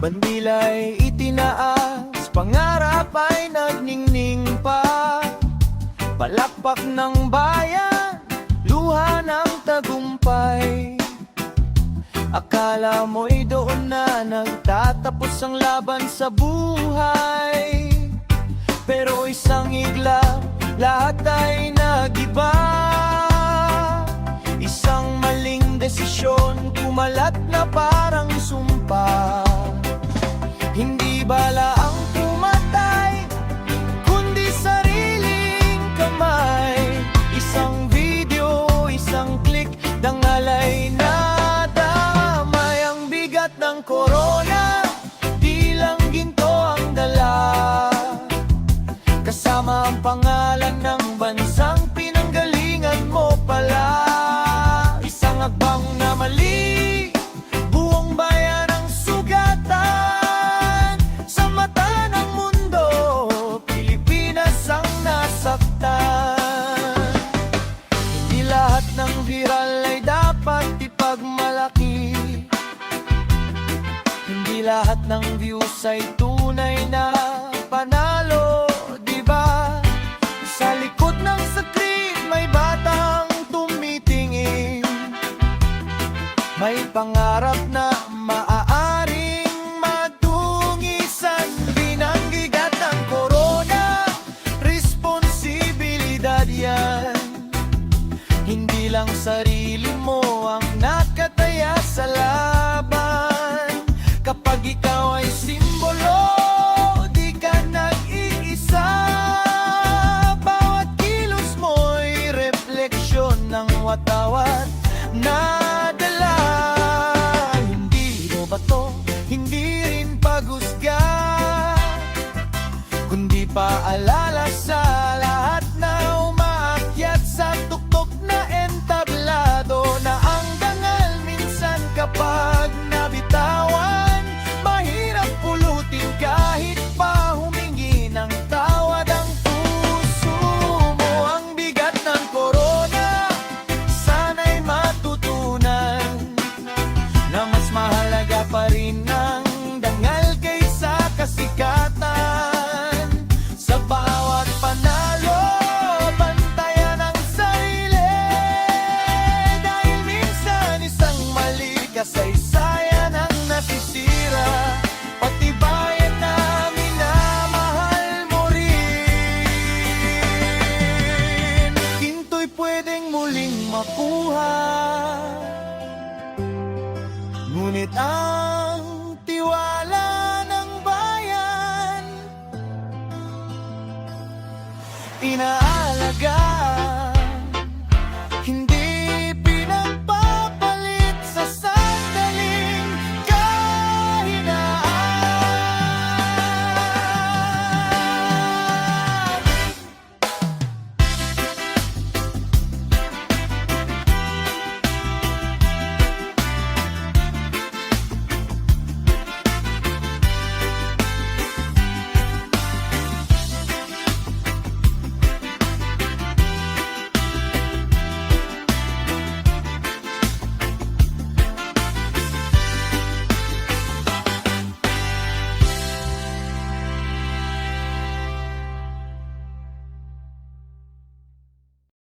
Bandila'y itinaas, pangarap ay nagningning pa. Palakpak ng bayan, luha ng tagumpay. Akala mo'y doon na nagtatapos ang laban sa buhay. Pero isang iglap, lahat ay nagiba. Isang maling desisyon, kumalat na parang sumpa. Hindi bala ang pumatay, kundi sariling kamay. Isang video, isang click, dangalay na damay. Ang bigat ng corona, di lang ginto ang dala. Kasama ang pangalan ng bansang pinanggalingan mo pala. Isang agbang na mali, buong bayan ang sugatan. Sa mata ng mundo, Pilipinas ang nasaktan. Hindi lahat ng viral ay dapat ipagmalaki. Hindi lahat ng views ay tunay na panalo. Sa likod ng screen may batang tumitingin, may pangarap na maaaring madungisan. Binanggigat ng corona, responsibilidad yan. Hindi lang sarili mo ang nakataya sa laban. Kapag ikaw ay simbolo, di ka nag-iisa. Ng watawat na dala. Hindi mo bato, hindi rin paghusga, kundi paalala sa lahat na umaakyat sa tuktok na entablado. Na ang dangal minsan kapag nabitawan, mahirap pulutin kahit pa humingi ng tawad ang puso mo. Ang bigat ng corona, na mas mahalaga pa rin ang dangal kaysa kasikatan. Sa bawat panalo, bantayan ang sarili. Dahil minsan isang mali, kasaysayan ang nasisira. Pati bayan na minamahal mo rin, ginto'y pwedeng muling makuha. Ngunit ang tiwala ng bayan,